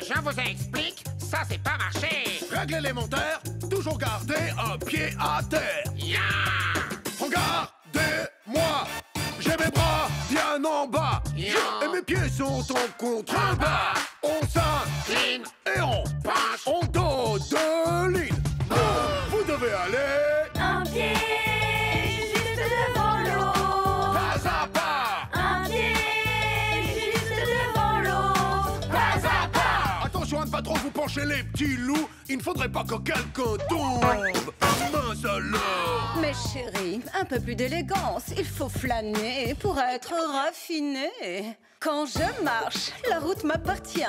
Je vous explique, ça c'est pas marché. Réglez les monteurs, toujours garder un pied à terre. Ya! Regardez-moi, j'ai mes bras bien en bas. Ya! Et mes pieds sont en contrebas. On s'incline et on Penche. on dodeline. Vous devez aller Un pied juste devant l'autre. pas à pas. Un pied juste devant l'autre. Pas à pas! Attention à ne pas trop vous pencher les petits loups. Il ne faudrait pas que quelqu'un tombe. Mince alors. Mais chérie, un peu plus d'élégance. Il faut flâner pour être raffiné. Quand je marche, la route m'appartient.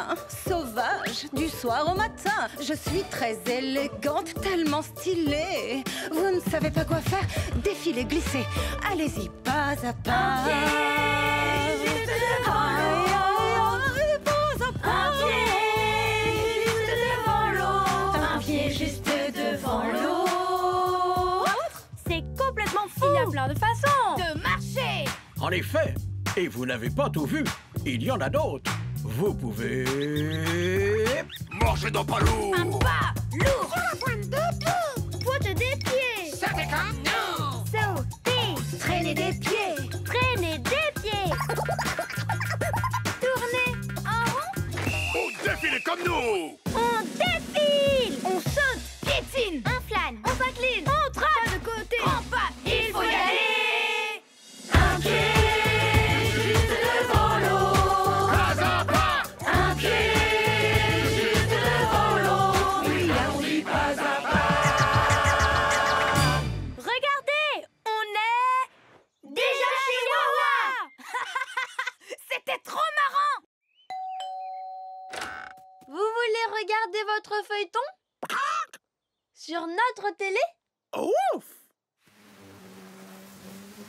Sauvage, du soir au matin. Je suis très élégante, tellement stylée. Vous ne savez pas quoi faire? Défilez, glissez. Allez-y, pas à pas. Juste devant Aïe, aïe, aïe, pas à pas. Un pied juste devant l'autre. Un pied juste devant l'autre. C'est complètement fou. Il y a plein de façons de marcher. En effet, et vous n'avez pas tout vu, il y en a d'autres. Vous pouvez... Marchez dans pas lourd. Un pas lourd. Pointe des pieds. Ça c'est comme nous! Sauter. Traîner des pieds. Traîner des pieds. Tourner en rond. Ou défilez comme nous. On défile. On saute. Piétine. On flâne. On s'incline. On trotte. Pas de côté. En pas. Il faut y aller. Un pied juste devant l'autre. Pas à pas. Un pied juste devant l'autre. Oui, ah oui, pas à pas. Regardez, on est déjà chez Wawa. C'était trop marrant. Vous voulez regarder votre feuilleton sur notre télé? Ouf.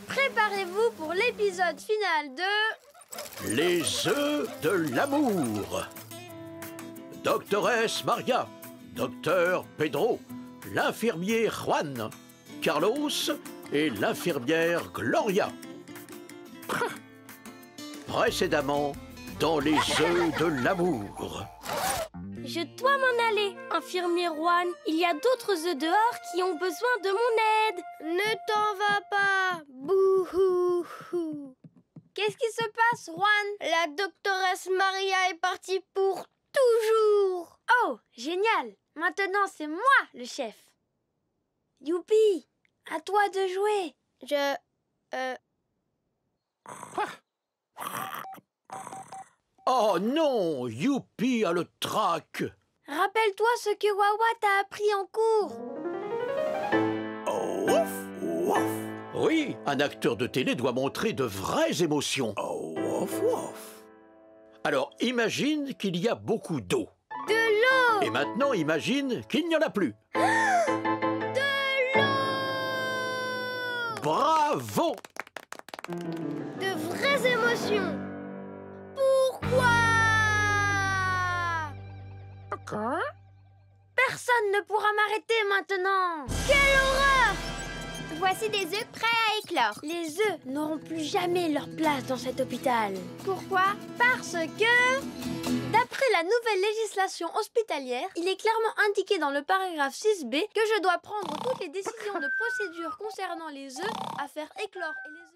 Préparez-vous pour l'épisode final de... Les œufs de l'amour. Doctoresse Maria, Docteur Pedro, l'infirmier Juan, Carlos et l'infirmière Gloria. Précédemment, dans Les œufs de l'amour. Je dois m'en aller, infirmier Juan. Il y a d'autres œufs dehors qui ont besoin de mon aide. Ne t'en vas pas, bouhouhou. Qu'est-ce qui se passe, Juan? La doctoresse Maria est partie pour toujours. Oh, génial. Maintenant, c'est moi, le chef. Youpi, à toi de jouer. Oh non, Youpi a le trac. Rappelle-toi ce que Wawa t'a appris en cours. Ouf, ouf. Oui, un acteur de télé doit montrer de vraies émotions. Ouf, ouf. Alors imagine qu'il y a beaucoup d'eau. De l'eau. Et maintenant imagine qu'il n'y en a plus. De l'eau. Bravo! De vraies émotions. Pourquoi? Personne ne pourra m'arrêter maintenant. Quelle horreur! Voici des œufs prêts à éclore. Les œufs n'auront plus jamais leur place dans cet hôpital. Pourquoi? Parce que... D'après la nouvelle législation hospitalière, il est clairement indiqué dans le paragraphe 6b que je dois prendre toutes les décisions de procédure concernant les œufs à faire éclore et les œufs...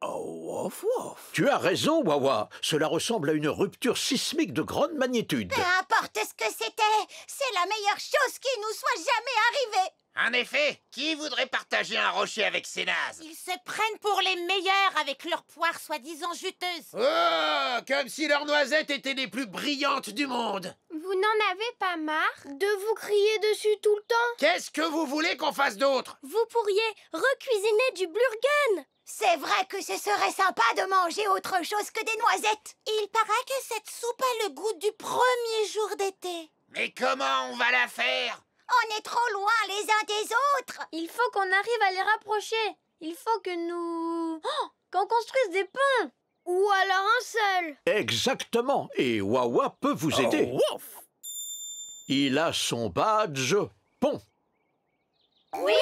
Ouf, ouf. Tu as raison, Wawa. Cela ressemble à une rupture sismique de grande magnitude. Peu importe ce que c'était, c'est la meilleure chose qui nous soit jamais arrivée. En effet, qui voudrait partager un rocher avec ses nazes? Ils se prennent pour les meilleurs avec leurs poires soi-disant juteuses. Oh, comme si leurs noisettes étaient les plus brillantes du monde. Vous n'en avez pas marre de vous crier dessus tout le temps? Qu'est-ce que vous voulez qu'on fasse d'autre? Vous pourriez recuisiner du Blurgen. C'est vrai que ce serait sympa de manger autre chose que des noisettes. Il paraît que cette soupe a le goût du premier jour d'été. Mais comment on va la faire? On est trop loin les uns des autres. Il faut qu'on arrive à les rapprocher. Il faut que nous... qu'on construise des ponts. Ou alors un seul. Exactement. Et Wawa peut vous aider. Ouf. Il a son badge pont. Oui!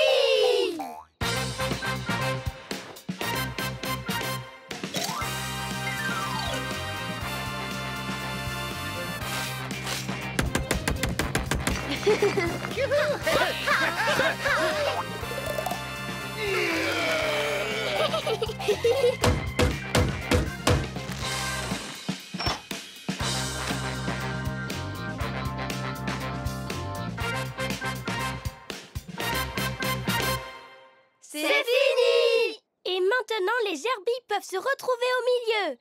C'est fini! Et maintenant, les gerbilles peuvent se retrouver au milieu.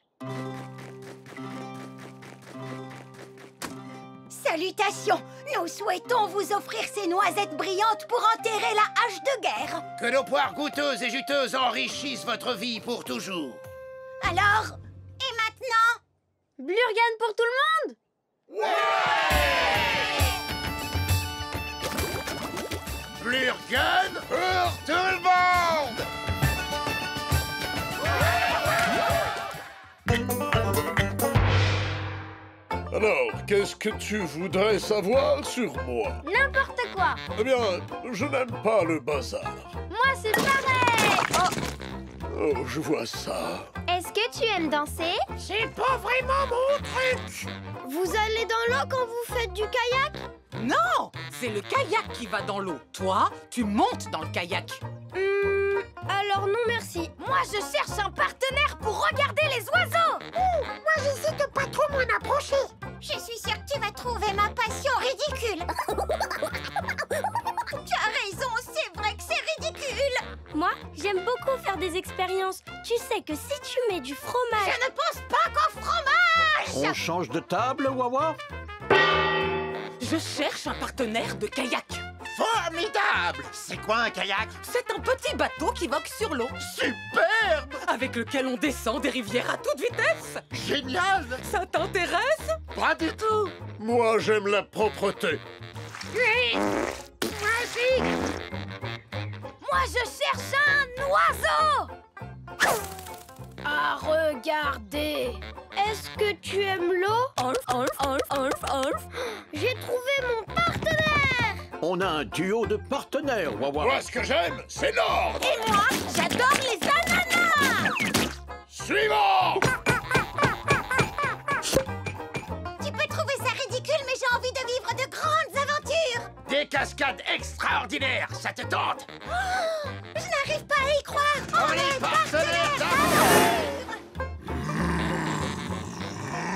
Salutations! Nous souhaitons vous offrir ces noisettes brillantes pour enterrer la hache de guerre. Que nos poires goûteuses et juteuses enrichissent votre vie pour toujours. Alors, et maintenant? Blurgan pour tout le monde? Blurgan pour tout le monde! Alors, qu'est-ce que tu voudrais savoir sur moi? N'importe quoi. Eh bien, je n'aime pas le bazar. Moi, c'est pareil. Oh, je vois ça. Est-ce que tu aimes danser? C'est pas vraiment mon truc! Vous allez dans l'eau quand vous faites du kayak? Non, c'est le kayak qui va dans l'eau. Toi, tu montes dans le kayak. Alors non merci. Moi, je cherche un partenaire pour regarder les oiseaux. Moi, j'hésite de pas trop m'en approcher. Je suis sûre que tu vas trouver ma passion ridicule. Tu as raison, c'est vrai que c'est ridicule. Moi, j'aime beaucoup faire des expériences. Tu sais que si tu mets du fromage... Je ne pense pas qu'au fromage. On change de table, Wawa? Je cherche un partenaire de kayak. Formidable! C'est quoi un kayak? C'est un petit bateau qui vogue sur l'eau. Superbe! Avec lequel on descend des rivières à toute vitesse. Génial! Ça t'intéresse? Pas du tout! Moi, j'aime la propreté. Vas-y. Moi, je cherche un oiseau. Ah, regardez. Est-ce que tu aimes l'eau? J'ai trouvé mon partenaire. On a un duo de partenaires, Wawa. Moi, ce que j'aime, c'est l'ordre. Et moi, j'adore les ananas. Suivant. Tu peux trouver ça ridicule, mais j'ai envie de vivre de grandes aventures. Des cascades extraordinaires, ça te tente? Je n'arrive pas à y croire. On est partenaires!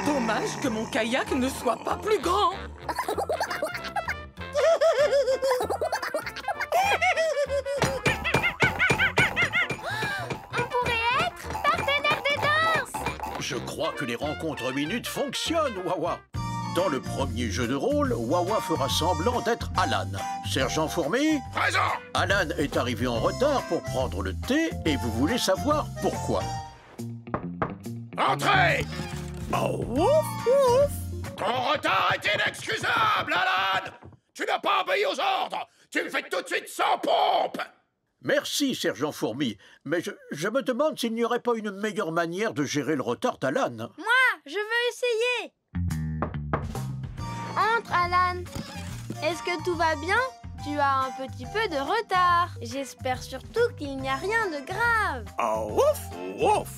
Dommage que mon kayak ne soit pas plus grand. On pourrait être partenaire de danse. Je crois que les rencontres minutes fonctionnent, Wawa. Dans le premier jeu de rôle, Wawa fera semblant d'être Alan. Sergent Fourmi, Présent. Alan est arrivé en retard pour prendre le thé et vous voulez savoir pourquoi. Entrez. Oh, ouf, ouf. Ton retard est inexcusable, Alan. Tu n'as pas obéi aux ordres. Tu me fais tout de suite sans pompe. Merci, Sergent Fourmi, mais je me demande s'il n'y aurait pas une meilleure manière de gérer le retard d'Alan. Moi, je veux essayer. Entre, Alan. Est-ce que tout va bien? Tu as un petit peu de retard. J'espère surtout qu'il n'y a rien de grave. Oh, ouf, ouf.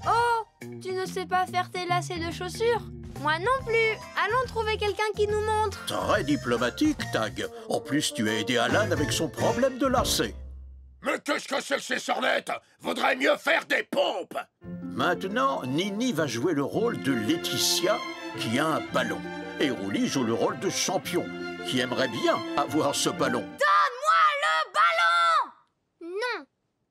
Oh, tu ne sais pas faire tes lacets de chaussures? Moi non plus. Allons trouver quelqu'un qui nous montre. Très diplomatique, Tag. En plus, tu as aidé Alan avec son problème de lacets. Mais qu'est-ce que c'est que ces sornettes? Vaudrait mieux faire des pompes. Maintenant, Nini va jouer le rôle de Laetitia, qui a un ballon. Et Rouli joue le rôle de champion, qui aimerait bien avoir ce ballon. Donne-moi le ballon. Non.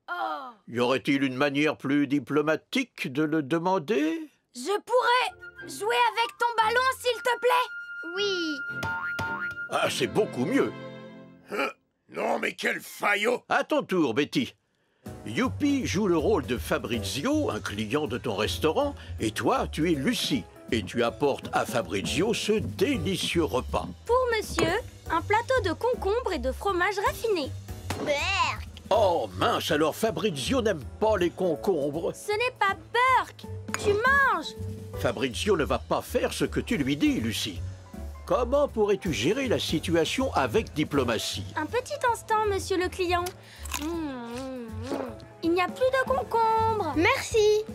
Oh. Y aurait-il une manière plus diplomatique de le demander? Je pourrais jouer avec ton ballon, s'il te plaît? Oui. Ah, c'est beaucoup mieux. Non, mais quel faillot. À ton tour, Betty. Youpi joue le rôle de Fabrizio, un client de ton restaurant, et toi, tu es Lucie. Et tu apportes à Fabrizio ce délicieux repas. Pour monsieur, un plateau de concombres et de fromage raffiné. Berk. Oh mince, alors Fabrizio n'aime pas les concombres. Ce n'est pas Berk. Tu manges. Fabrizio ne va pas faire ce que tu lui dis, Lucie. Comment pourrais-tu gérer la situation avec diplomatie? Un petit instant, monsieur le client. Il n'y a plus de concombres. Merci.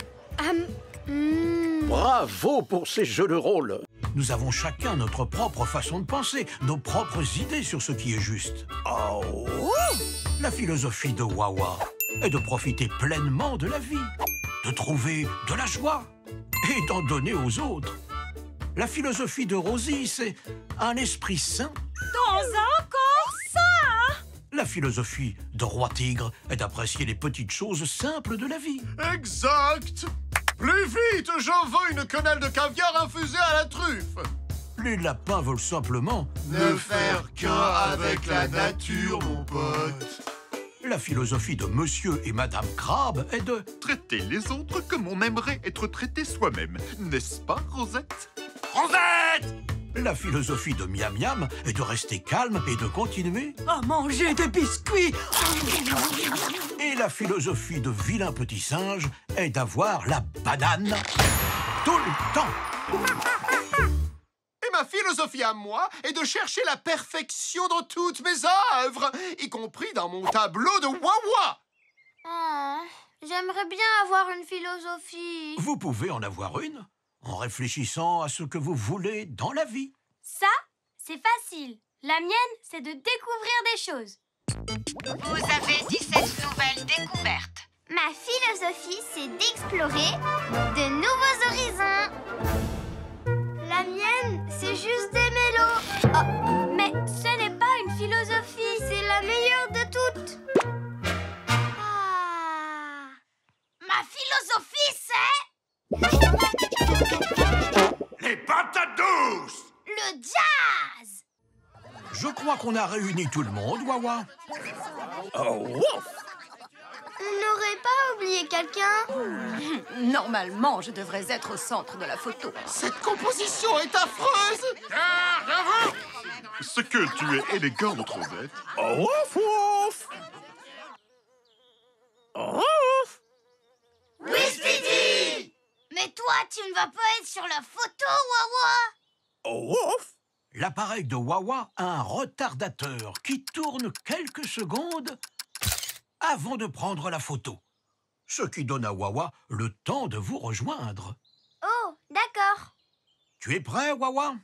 Bravo pour ces jeux de rôle. nous avons chacun notre propre façon de penser, nos propres idées sur ce qui est juste. Oh! La philosophie de Wawa est de profiter pleinement de la vie, de trouver de la joie et d'en donner aux autres. La philosophie de Rosie, c'est un esprit sain. Dans un corps sain. La philosophie de Roi Tigre est d'apprécier les petites choses simples de la vie. Exact! Plus vite, j'en veux une quenelle de caviar infusée à la truffe! Les lapins veulent simplement Ne faire qu'un avec la nature, mon pote. La philosophie de Monsieur et Madame Crabe est de Traiter les autres comme on aimerait être traité soi-même. N'est-ce pas, Rosette? Rosette! La philosophie de Miam Miam est de rester calme et de continuer. À manger des biscuits. Et la philosophie de Vilain Petit Singe est d'avoir la banane tout le temps. Et ma philosophie à moi est de chercher la perfection dans toutes mes œuvres, y compris dans mon tableau de Wawa. Oh, j'aimerais bien avoir une philosophie. Vous pouvez en avoir une en réfléchissant à ce que vous voulez dans la vie. Ça, c'est facile. La mienne, c'est de découvrir des choses. Vous avez 17 nouvelles découvertes. Ma philosophie, c'est d'explorer de nouveaux horizons. La mienne, c'est juste d'aimer l'eau. Oh, mais ce n'est pas une philosophie, c'est la meilleure de toutes. Ah. Ma philosophie, c'est... Les patates douces! le jazz. Je crois qu'on a réuni tout le monde, Wawa. On n'aurait pas oublié quelqu'un? Normalement, je devrais être au centre de la photo. Cette composition est affreuse! Ce que tu es élégante, Rosette. Ouf, ouf. Ouf. Oui, Speedy! Mais toi, tu ne vas pas être sur la photo, Wawa! Ouf. L'appareil de Wawa a un retardateur qui tourne quelques secondes avant de prendre la photo. Ce qui donne à Wawa le temps de vous rejoindre. Oh, d'accord. Tu es prêt, Wawa?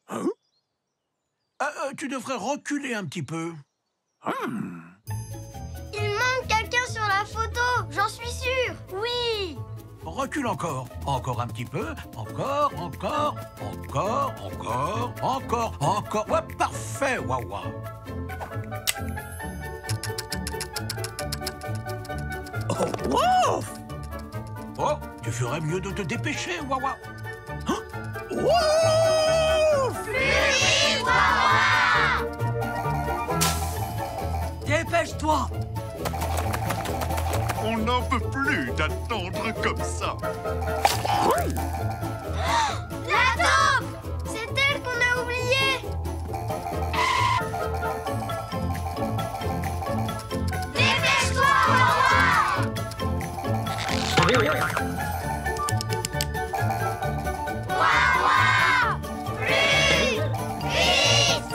Hein? Tu devrais reculer un petit peu. Il manque quelqu'un sur la photo, j'en suis sûre. Oui. Recule encore. Encore un petit peu. Encore. Ouais, parfait, Wawa. Ouf. Oh, tu ferais mieux de te dépêcher, Wawa. Ouf. Plus Wawa! Dépêche-toi! On n'en peut plus d'attendre comme ça. La taupe! C'est elle qu'on a oubliée. Dépêche-toi, Wawa! Wawa! Plus vite!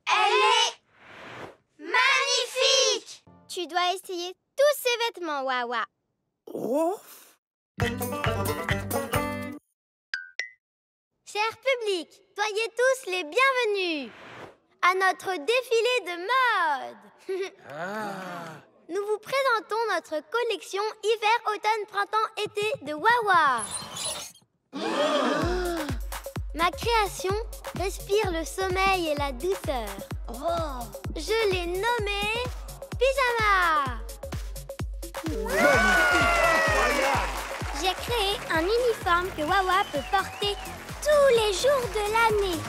Elle est magnifique! Tu dois essayer tous ces vêtements, Wawa. Ouf. Cher public, soyez tous les bienvenus à notre défilé de mode. Nous vous présentons notre collection hiver, automne, printemps, été de Wawa. Ma création respire le sommeil et la douceur. Je l'ai nommée Pyjama. J'ai créé un uniforme que Wawa peut porter tous les jours de l'année.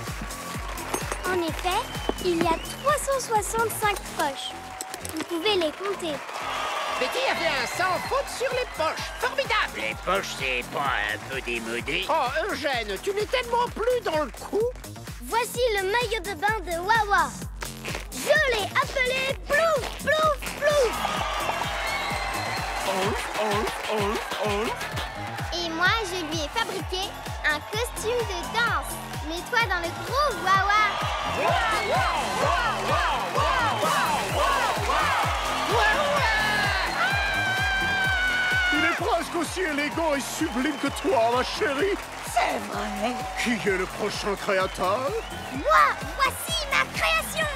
En effet, il y a 365 poches. Vous pouvez les compter. Betty avait un sans faute sur les poches. Formidable. Les poches, c'est pas un peu démodé? Oh, Eugène, tu n'es tellement plus dans le coup. Voici le maillot de bain de Wawa. Je l'ai appelé Plouf, Plouf, Plouf. Et moi, je lui ai fabriqué un costume de danse. Mets-toi dans le gros Wawa. Il est presque aussi élégant et sublime que toi, ma chérie. C'est vrai. Qui est le prochain créateur? Moi, voici ma création.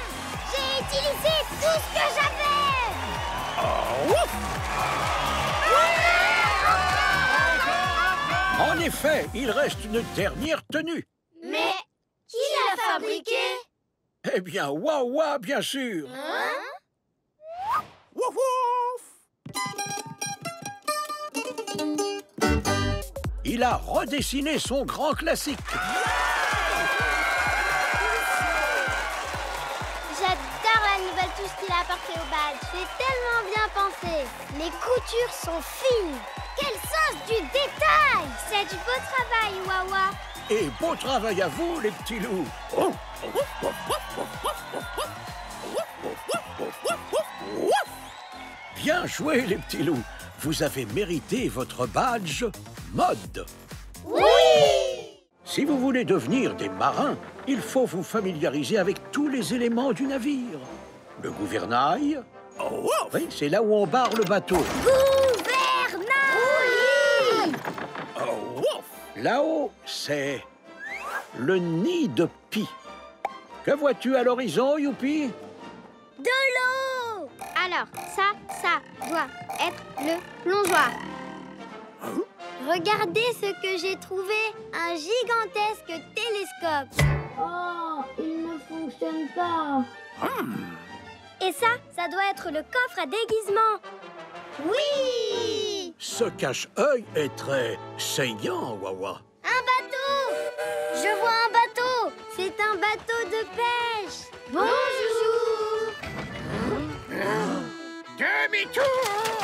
J'ai utilisé tout ce que j'avais. En effet, il reste une dernière tenue. Mais qui l'a fabriqué? Eh bien, Wawa, bien sûr. Wouf wouf! Il a redessiné son grand classique. J'adore la nouvelle touche qu'il a apportée au badge. C'est tellement bien pensé. Les coutures sont fines. Quel sens du détail. C'est du beau travail, Wawa. Et beau travail à vous, les petits loups. Oh. Bien joué, les petits loups. Vous avez mérité votre badge mode. Oui! Si vous voulez devenir des marins, il faut vous familiariser avec tous les éléments du navire. Le gouvernail. Oui, c'est là où on barre le bateau. Gouvernail! Là-haut, c'est le nid de pie. Que vois-tu à l'horizon, Youpi? De l'eau! Alors, ça doit être le plongeoir. Regardez ce que j'ai trouvé, un gigantesque télescope. Oh, il ne fonctionne pas. Et ça doit être le coffre à déguisement. Oui! Ce cache-œil est très saignant, Wawa. Un bateau! Je vois un bateau! C'est un bateau de pêche! Bonjour! Demi-tour!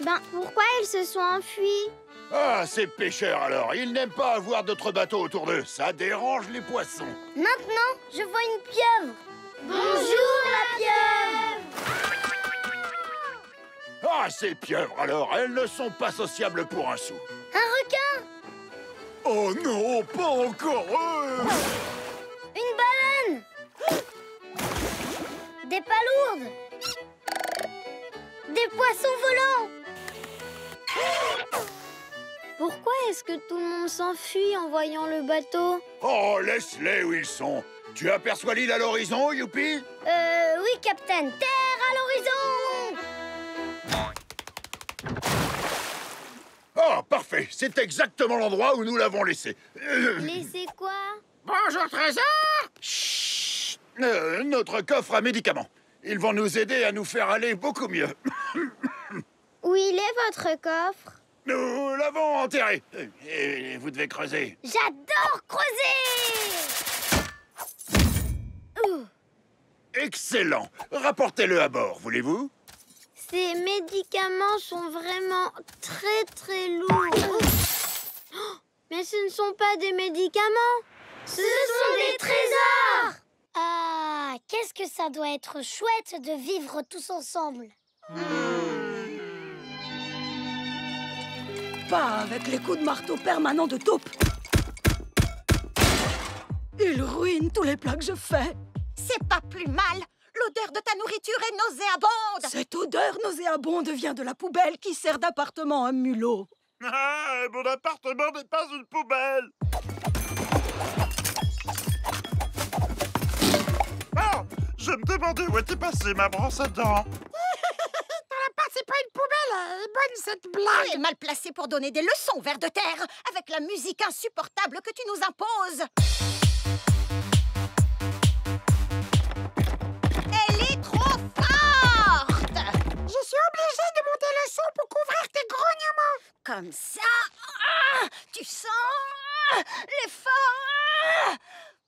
Ben, pourquoi ils se sont enfuis? Ah, ces pêcheurs alors, ils n'aiment pas avoir d'autres bateaux autour d'eux. Ça dérange les poissons. Maintenant, je vois une pieuvre. Bonjour, la pieuvre! Ah, ces pieuvres alors, elles ne sont pas sociables pour un sou. Un requin! Oh non, pas encore eux! Une baleine! Des palourdes! Des poissons volants! Pourquoi est-ce que tout le monde s'enfuit en voyant le bateau? Oh, laisse-les où ils sont. Tu aperçois l'île à l'horizon, Youpi? Oui, Capitaine. Terre à l'horizon! Oh, parfait. C'est exactement l'endroit où nous l'avons laissé. Laissez quoi? Bonjour, trésor! Chut! Notre coffre à médicaments. Ils vont nous aider à nous faire aller beaucoup mieux. Où il est, votre coffre? Nous l'avons enterré. Et vous devez creuser. J'adore creuser! Excellent. Rapportez-le à bord, voulez-vous? Ces médicaments sont vraiment très très lourds. Oh, mais ce ne sont pas des médicaments. Ce sont des trésors! Ah, qu'est-ce que ça doit être chouette de vivre tous ensemble. Pas avec les coups de marteau permanents de taupe. Il ruine tous les plats que je fais. C'est pas plus mal. L'odeur de ta nourriture est nauséabonde. Cette odeur nauséabonde vient de la poubelle qui sert d'appartement à mulot. Ah, mon appartement n'est pas une poubelle. Oh, je me demandais où était passée ma brosse à dents. C'est pas une poubelle, elle est bonne cette blague. Tu es mal placé pour donner des leçons, ver de terre, avec la musique insupportable que tu nous imposes. Elle est trop forte. Je suis obligée de monter le son pour couvrir tes grognements. Comme ça, tu sens l'effort.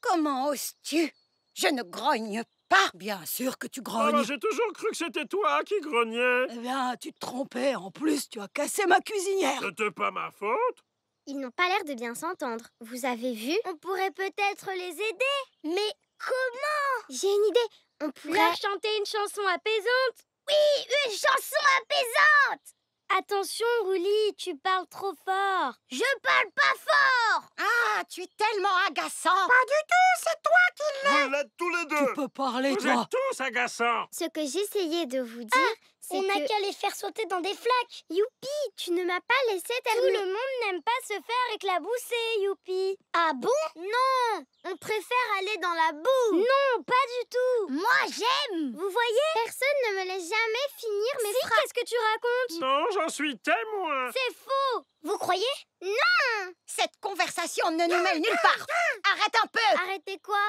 Comment oses-tu? Je ne grogne pas. Bien sûr que tu Ah grognes. bah, j'ai toujours cru que c'était toi qui grognais. Eh bien, tu te trompais. En plus, tu as cassé ma cuisinière. C'était pas ma faute. Ils n'ont pas l'air de bien s'entendre. Vous avez vu? On pourrait peut-être les aider. Mais comment? J'ai une idée. On pourrait leur chanter une chanson apaisante. Oui, une chanson apaisante. Attention, Roulis, tu parles trop fort. Je parle pas fort. Ah, tu es tellement agaçant. Pas du tout, c'est toi qui l'es. Vous l'êtes tous les deux. Tu peux parler, Vous toi. êtes tous agaçants. Ce que j'essayais de vous dire, c'est on que... n'a qu'à les faire sauter dans des flaques. Youpi, tu ne m'as pas laissé terminer. Tout le monde n'aime pas se faire éclabousser, Youpi. Ah bon? Non, on préfère aller dans la boue. Non, pas du tout. Moi, j'aime. Vous voyez? Personne ne me laisse jamais finir mes phrases. Qu'est-ce que tu racontes? Non, j'en suis témoin. C'est faux. Vous croyez? Non. Cette conversation ne nous mène nulle part. Arrête un peu. Arrêtez quoi?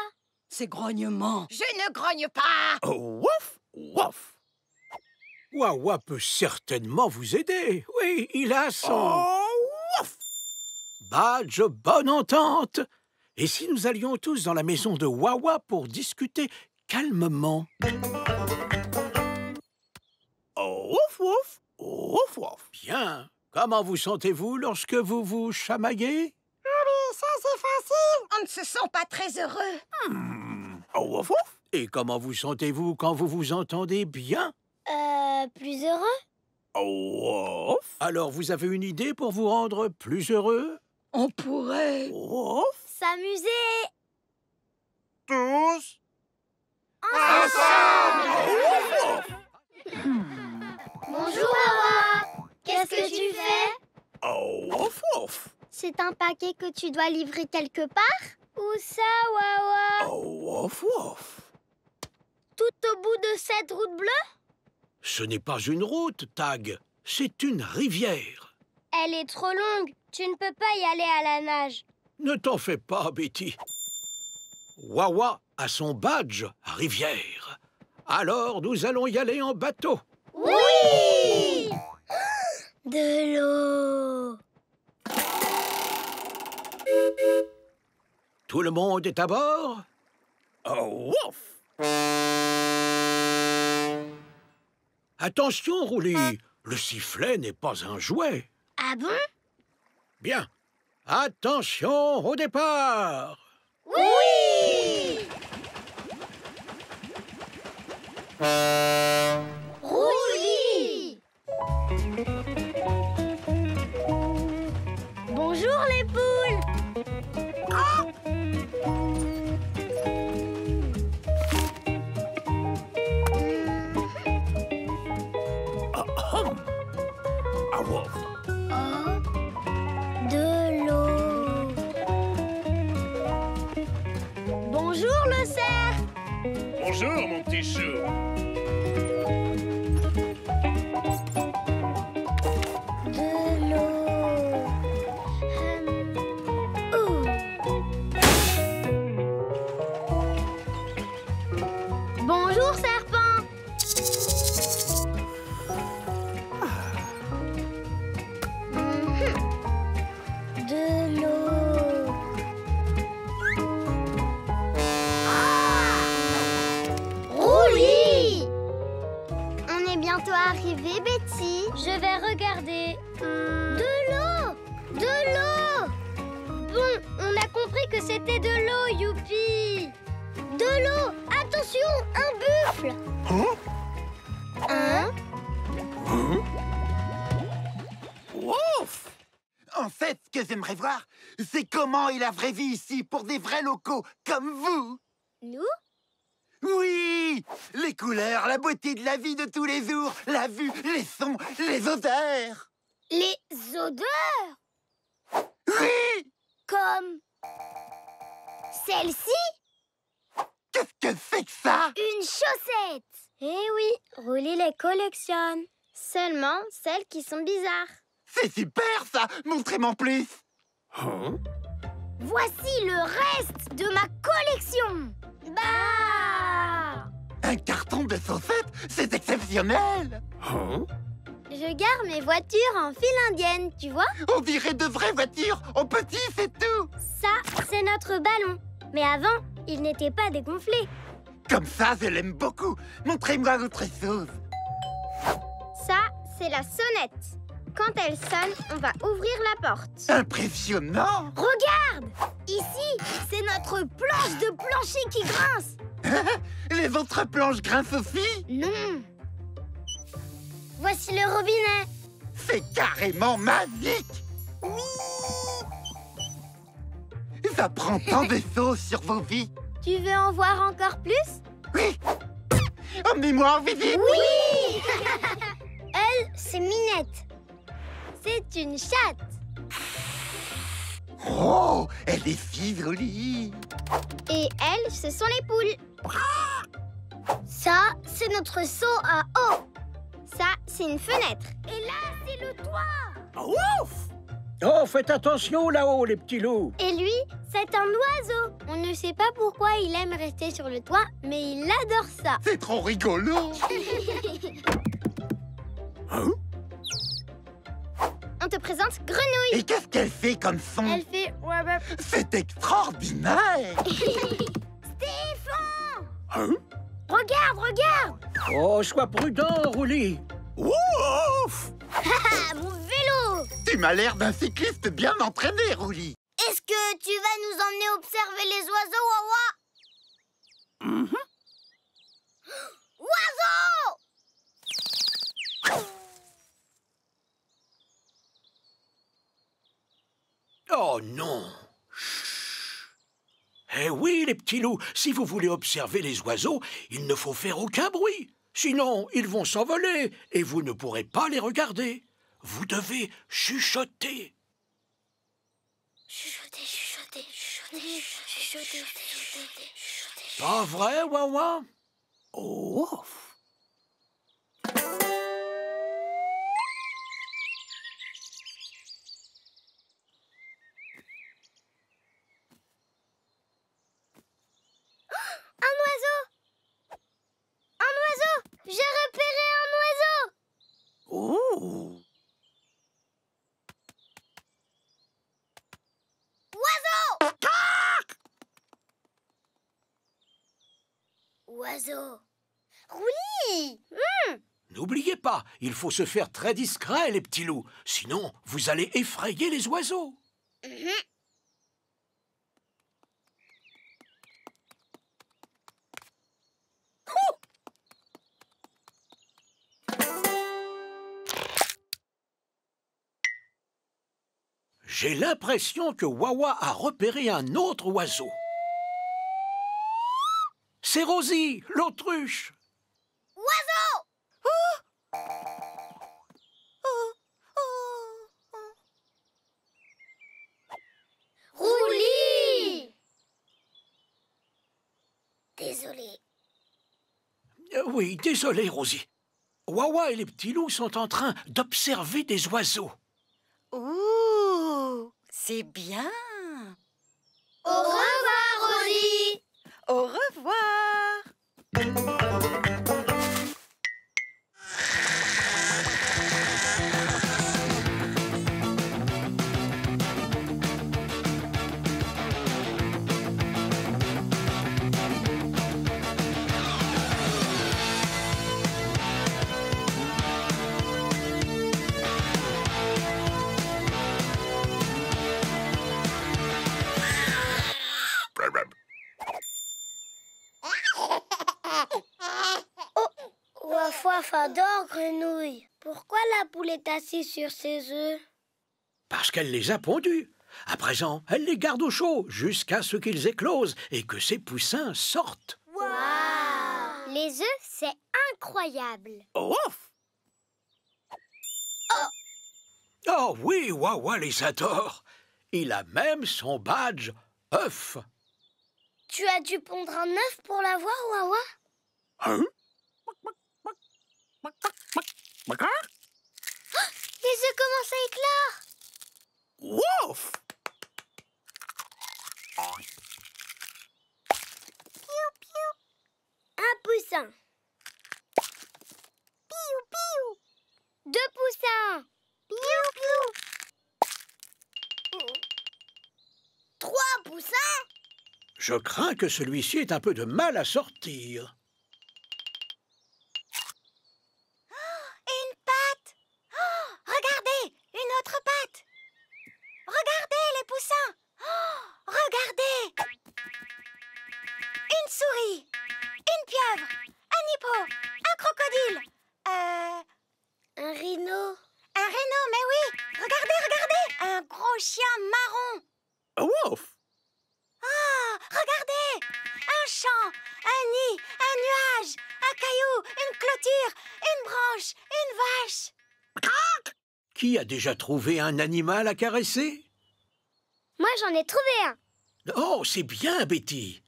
Ces grognements. Je ne grogne pas. Oh, wouf, wouf. Wawa peut certainement vous aider. Oui, il a son... Oh, wouf. Badge bonne entente. Et si nous allions tous dans la maison de Wawa pour discuter calmement? Oh, wouf, wouf, wouf, wouf. Bien. Comment vous sentez-vous lorsque vous vous chamaillez? Ça, c'est facile. On ne se sent pas très heureux. Oh, wouf, wouf. Et comment vous sentez-vous quand vous vous entendez bien? Plus heureux? Oh, wouf. Alors, vous avez une idée pour vous rendre plus heureux? On pourrait... Wouf. S'amuser. Tous. Bonjour, Wawa. Qu'est-ce que tu fais? Oh, wouf, wouf. C'est un paquet que tu dois livrer quelque part? Où ça, Wawa? Oh, wouf, wouf. Tout au bout de cette route bleue? Ce n'est pas une route, Tag. C'est une rivière. Elle est trop longue. Tu ne peux pas y aller à la nage. Ne t'en fais pas, Betty. Wawa a son badge rivière. Alors, nous allons y aller en bateau. Oui! De l'eau. Tout le monde est à bord? Oh, wouf! Attention, Roulis. Le sifflet n'est pas un jouet. Ah bon? Bien. Attention au départ. Oui! Roulis! Bonjour les poules! Ah, wouf. De l'eau. Bonjour le cerf. Bonjour, mon petit chou. De l'eau. Bonjour serpent. De l'eau. Roulis! On est bientôt arrivé, Betty. Je vais regarder. De l'eau! De l'eau! Bon, on a compris que c'était de l'eau, youpi! De l'eau! Attention, un buffle! Hein? Ouf! En fait, ce que j'aimerais voir, c'est comment est la vraie vie ici pour des vrais locaux comme vous. Nous? Oui! Les couleurs, la beauté de la vie de tous les jours, la vue, les sons, les odeurs. Les odeurs? Oui! Comme celle-ci? Qu'est-ce que c'est que ça? Une chaussette! Eh oui, Roulis les collectionne. Seulement celles qui sont bizarres. C'est super, ça! Montrez-moi plus! Voici le reste de ma collection! Bah! Un carton de chaussettes? C'est exceptionnel! Je gare mes voitures en file indienne, tu vois? On dirait de vraies voitures, en petit, c'est tout! Ça, c'est notre ballon. Mais avant, il n'était pas dégonflé. Comme ça, je l'aime beaucoup! Montrez-moi autre chose! Ça, c'est la sonnette. Quand elle sonne, on va ouvrir la porte. Impressionnant! Regarde! Ici, c'est notre planche de plancher qui grince. Les autres planches grincent aussi? Non. Voici le robinet. C'est carrément magique! Oui! Ça prend tant de sauts sur vos vies! Tu veux en voir encore plus? Oui! Emmenez-moi en visite! Oui! Elle, c'est Minette. C'est une chatte. Oh! Elle est si jolie! Et elles, ce sont les poules. Ça, c'est notre seau à eau. Ça, c'est une fenêtre. Et là, c'est le toit. Ouf! Oh, faites attention là-haut, les petits loups. Et lui, c'est un oiseau. On ne sait pas pourquoi il aime rester sur le toit, mais il adore ça. C'est trop rigolo! Hein? On te présente Grenouille. Et qu'est-ce qu'elle fait comme son? Elle fait... C'est extraordinaire! Stéphane! Hein? Regarde, regarde! Oh, sois prudent, Roulis. Ouf! Mon vélo! Tu m'as l'air d'un cycliste bien entraîné, Roulis. Est-ce que tu vas nous emmener observer les oiseaux, Wawa? Oiseaux! Oh non! Chut. Eh oui, les petits loups, si vous voulez observer les oiseaux, il ne faut faire aucun bruit. Sinon, ils vont s'envoler et vous ne pourrez pas les regarder. Vous devez chuchoter. Chuchoter, chuchoter, chuchoter, chuchoter, chuchoter, chuchoter. Pas vrai, Wawa? Oh! Un oiseau! Un oiseau! J'ai repéré un oiseau! Oh! Oiseau! Oiseau! Roulis! N'oubliez pas, il faut se faire très discret, les petits loups. Sinon, vous allez effrayer les oiseaux. J'ai l'impression que Wawa a repéré un autre oiseau. C'est Rosie, l'autruche. Oiseau! Roulis! Désolé. Oui, désolé, Rosie. Wawa et les petits loups sont en train d'observer des oiseaux. Ouh, c'est bien. Au revoir, Rosie! Au revoir. Waf Waf adore Grenouille. Pourquoi la poule est assise sur ses œufs? Parce qu'elle les a pondus. À présent, elle les garde au chaud jusqu'à ce qu'ils éclosent et que ces poussins sortent. Waouh! Les œufs, c'est incroyable. Ouf! Oh oui, Wawa les adore. Il a même son badge œuf. Tu as dû pondre un œuf pour l'avoir, Wawa? Hein? Les œufs commencent à éclore. Ouf! Piou, piou. Un poussin. Piou, piou. Deux poussins. Piou, piou. Trois poussins. Je crains que celui-ci ait un peu de mal à sortir. Une patte. Oh, regardez, une autre patte. Regardez les poussins. Oh, regardez. Une souris, une pieuvre, un hippo, un crocodile. Un rhino. Un rhino. chien marron. Wouf! Oh, regardez! Un champ, un nid, un nuage, un caillou, une clôture, une branche, une vache. Qui a déjà trouvé un animal à caresser? Moi, j'en ai trouvé un. Oh, c'est bien, Betty.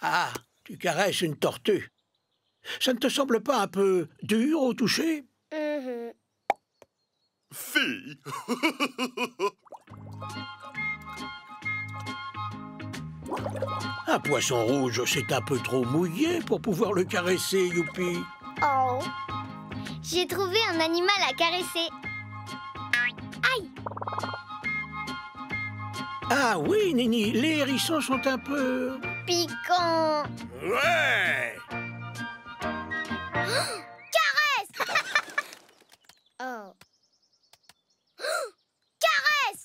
Ah, tu caresses une tortue. Ça ne te semble pas un peu dur au toucher? Fille. Un poisson rouge, c'est un peu trop mouillé pour pouvoir le caresser, Youpi. Oh. J'ai trouvé un animal à caresser. Aïe! Ah oui, Nini, les hérissons sont un peu... Piquant. Ouais! Caresse! Oh. Caresse!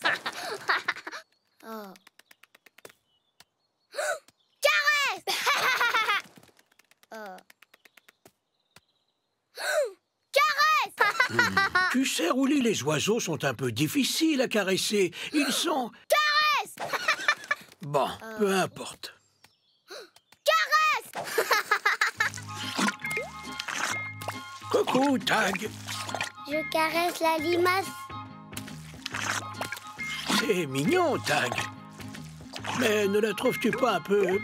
Oh. Caresse! Oh. Caresse! Tu sais, Rouli, les oiseaux sont un peu difficiles à caresser. Ils sont... Caresse! Bon, peu importe. Caresse! Coucou, Tag. Je caresse la limace. C'est mignon, Tag. Mais ne la trouves-tu pas un peu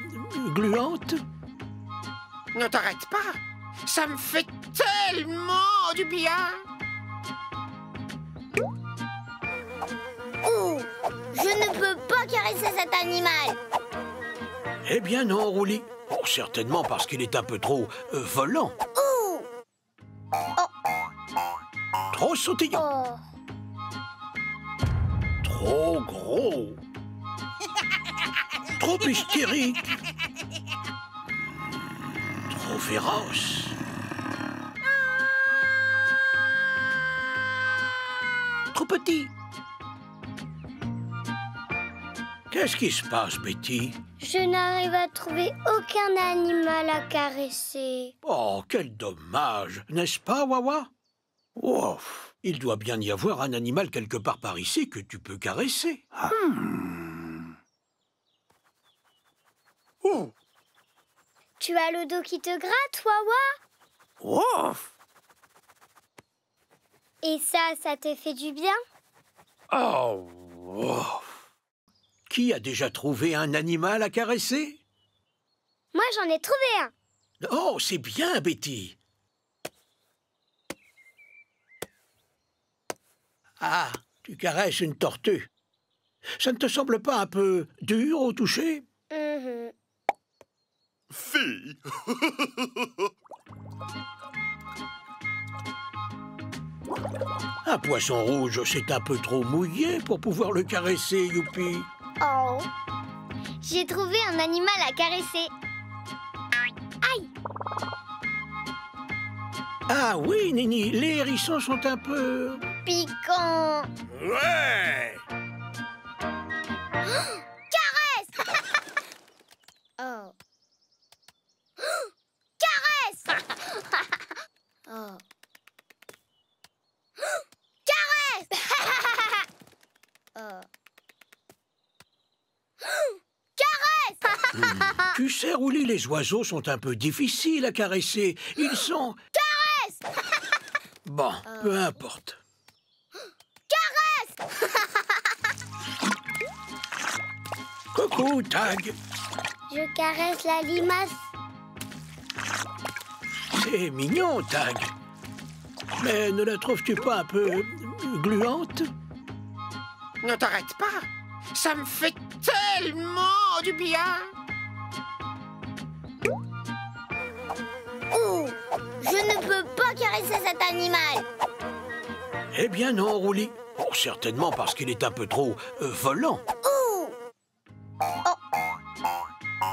gluante? Ne t'arrête pas. Ça me fait tellement du bien. Oh, je ne peux pas caresser cet animal. Eh bien non, Rouli. Oh, certainement parce qu'il est un peu trop volant. Oh. Trop sautillant. Oh. Trop gros. Trop hystérique. Trop féroce. Trop petit. Qu'est-ce qui se passe, Betty? Je n'arrive à trouver aucun animal à caresser. Oh, quel dommage, n'est-ce pas, Wawa? Ouf, il doit bien y avoir un animal quelque part par ici que tu peux caresser. Oh. Tu as le dos qui te gratte, Wawa? Ouf! Et ça te fait du bien? Oh, ouf. Qui a déjà trouvé un animal à caresser? Moi, j'en ai trouvé un. Oh, c'est bien, Betty. Ah, tu caresses une tortue. Ça ne te semble pas un peu dur au toucher? Fille. Un poisson rouge, c'est un peu trop mouillé pour pouvoir le caresser, Youpi. Oh. J'ai trouvé un animal à caresser. Aïe! Ah oui, Nini, les hérissons sont un peu... Piquant. Ouais! Caresse! Oh. Caresse! Oh. Caresse! Oh. Caresse! Tu sais, Rouli, les oiseaux sont un peu difficiles à caresser. Ils sont... Caresse! Bon, peu importe. Caresse! Coucou, Tag. Je caresse la limace. C'est mignon, Tag. Mais ne la trouves-tu pas un peu gluante? Ne t'arrête pas. Ça me fait tellement du bien. Oh, je ne peux pas caresser cet animal. Eh bien non, Rouli. Oh, certainement parce qu'il est un peu trop volant. Oh.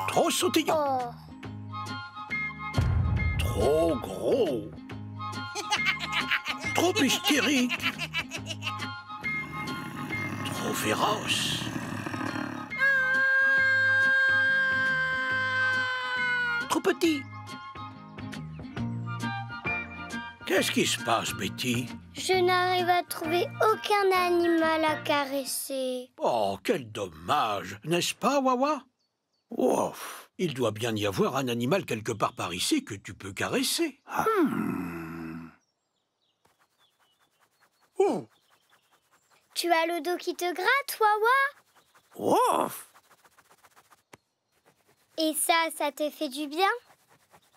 Trop sautillant. Oh. Trop gros. Trop hystérique. Trop féroce. Trop petit. Qu'est-ce qui se passe, Betty? Je n'arrive à trouver aucun animal à caresser. Oh, quel dommage, n'est-ce pas, Wawa? Ouf, il doit bien y avoir un animal quelque part par ici que tu peux caresser. Oh. Tu as le dos qui te gratte, Wawa? Ouf. Et ça te fait du bien?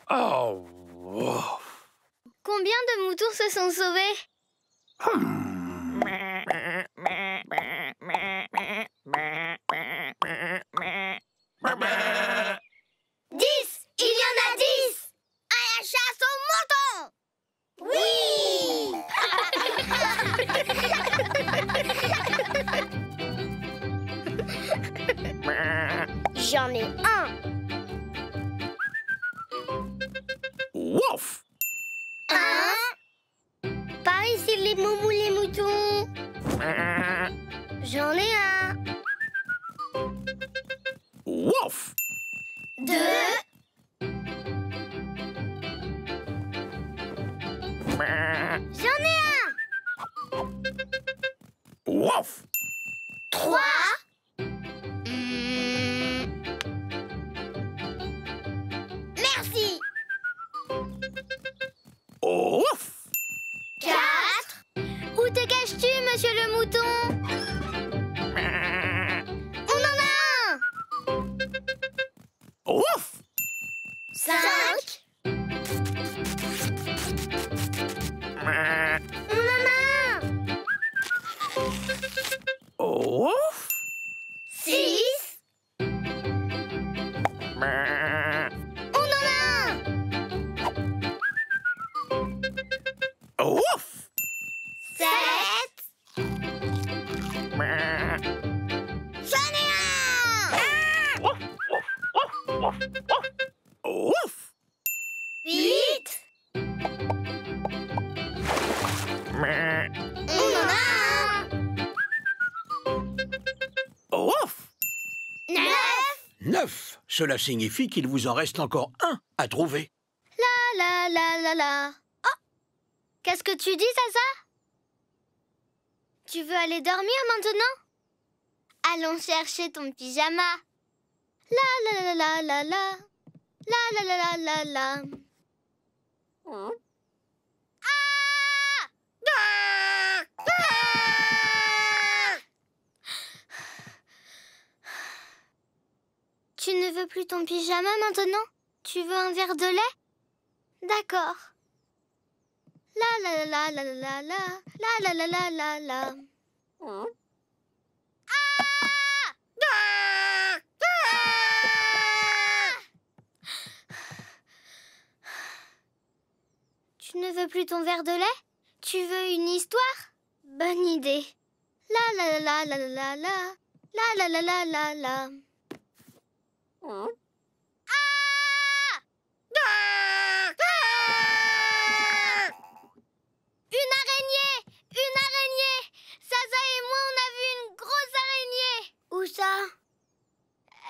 Oh. Ouf. Combien de moutons se sont sauvés? 10! Il y en a 10! À la chasse aux moutons! Oui! J'en ai un! Ouf! Par ici les moumous, les moutons. J'en ai un. Ouf! 2. J'en ai un. Ouf! 3. Merci. Ouf! 4. Où te caches-tu, monsieur le mouton? On en a un. Ouf! 5. On en a un. Ouf! 6. On en a un. Ouf! 7. J'en ai un. Ouf! 8. On en a un. Ouf! 9. 9. Cela signifie qu'il vous en reste encore un à trouver. La la la la la. Oh! Qu'est-ce que tu dis, Zaza? Tu veux aller dormir maintenant? Allons chercher ton pyjama. La la la la la la. La la la la la la. Tu ne veux plus ton pyjama maintenant? Tu veux un verre de lait? D'accord. La la la la la la la la la la la la. Tu ne veux plus ton verre de lait? Tu veux une histoire? Bonne idée. La la la la la la la la la la la la la. Une araignée! Une araignée! Zaza et moi, on a vu une grosse araignée! Où ça?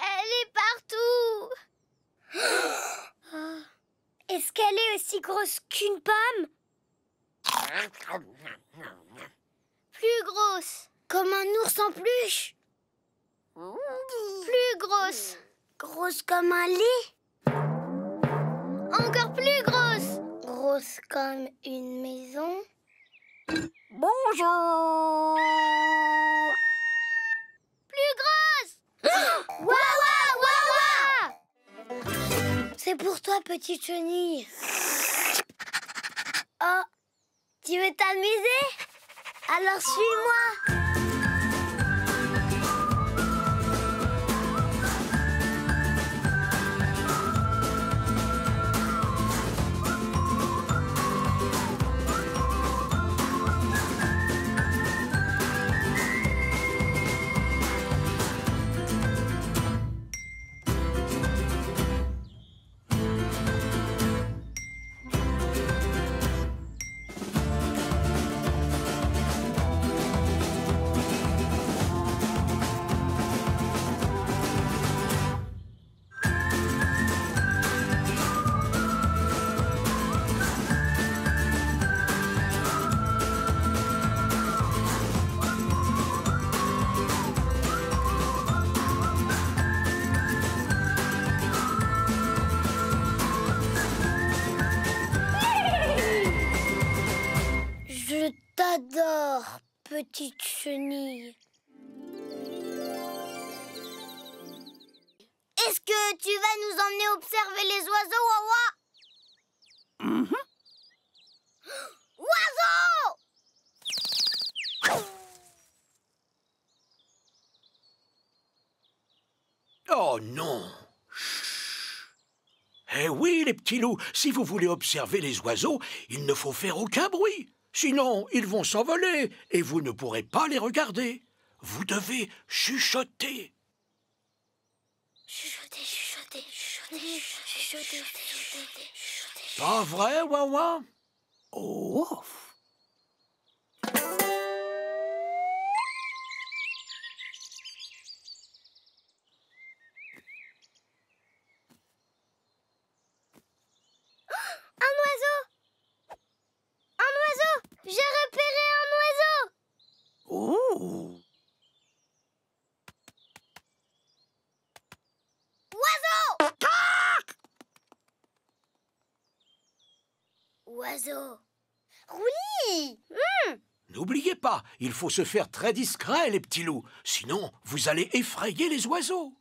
Elle est partout! Est-ce qu'elle est aussi grosse qu'une pomme? Plus grosse. Comme un ours en peluche. Plus grosse. Grosse comme un lit. Encore plus grosse. Grosse comme une maison. Bonjour. Plus grosse. Wawa, wawa. C'est pour toi, petite chenille. Oh, tu veux t'amuser? Alors suis-moi. petite chenille. Est-ce que tu vas nous emmener observer les oiseaux, Wawa? Oiseaux! Oh non! Chut. Eh oui, les petits loups, si vous voulez observer les oiseaux, il ne faut faire aucun bruit. Sinon, ils vont s'envoler et vous ne pourrez pas les regarder. Vous devez chuchoter. Chuchoter, chuchoter, chuchoter, chuchoter, chuchoter, chuchoter. Pas vrai, Wawa? Oh. Un oiseau! Un oiseau! J'ai repéré un oiseau! Oh. Oiseau! Oui! N'oubliez pas, il faut se faire très discret, les petits loups. Sinon, vous allez effrayer les oiseaux.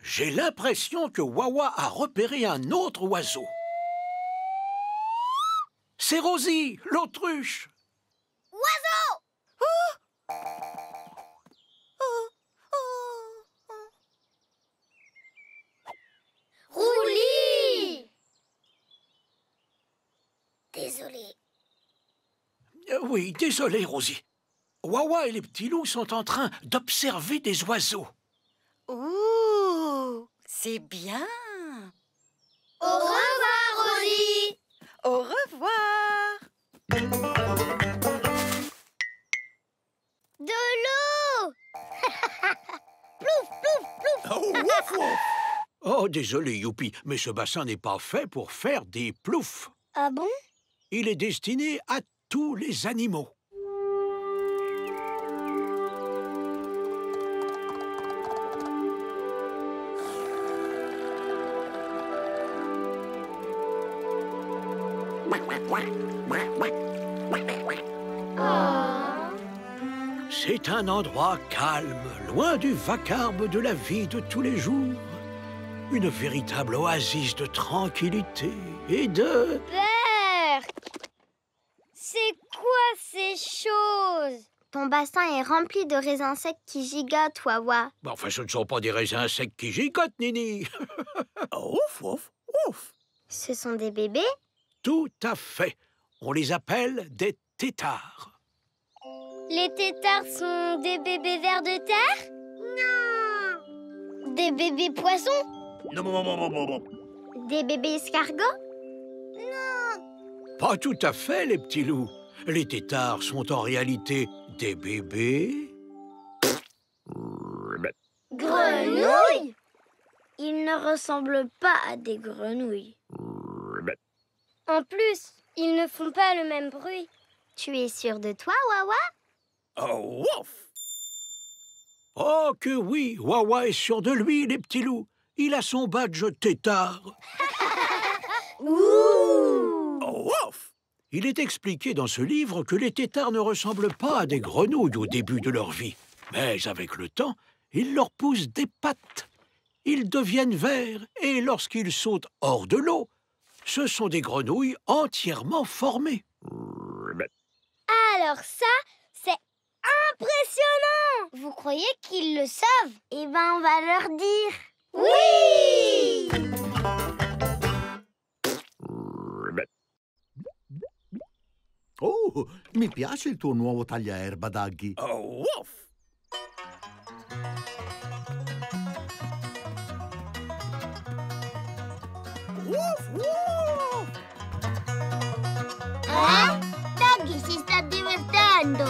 J'ai l'impression que Wawa a repéré un autre oiseau. C'est Rosie, l'autruche. Oiseau! Roulis! Désolé. Oui, désolé, Rosie. Wawa et les petits loups sont en train d'observer des oiseaux. Ouh, c'est bien. Au revoir, Rosie! Au revoir. De l'eau! Plouf, plouf, plouf! Oh, wouf, wouf. Oh, désolé, Youpi, mais ce bassin n'est pas fait pour faire des ploufs. Ah bon? Il est destiné à tous les animaux. C'est un endroit calme, loin du vacarme de la vie de tous les jours. Une véritable oasis de tranquillité et de... Berk! C'est quoi ces choses? Ton bassin est rempli de raisins secs qui gigotent, Wawa. Enfin, ce ne sont pas des raisins secs qui gigotent, Nini. Ouf, ouf, ouf. Ce sont des bébés? Tout à fait. On les appelle des têtards. Les têtards sont des bébés vers de terre? Non! Des bébés poissons? Non. Des bébés escargots? Pas tout à fait, les petits loups. Les têtards sont en réalité des bébés... Grenouilles? Ils ne ressemblent pas à des grenouilles. En plus, ils ne font pas le même bruit. Tu es sûr de toi, Wawa? Oh, wouf. Oh que oui, Wawa est sûr de lui, les petits loups. Il a son badge tétard. Ouh! Oh, wouf. Il est expliqué dans ce livre que les têtards ne ressemblent pas à des grenouilles au début de leur vie. Mais avec le temps, ils leur poussent des pattes. Ils deviennent verts et lorsqu'ils sautent hors de l'eau, ce sont des grenouilles entièrement formées. Alors ça, c'est impressionnant! Vous croyez qu'ils le savent? Eh ben, on va leur dire. Oui! Oh, mi piace il tuo nuovo tagliaerba, Daggy. Oh, wouf. Wouf, wouf. Daggy si sta divertendo!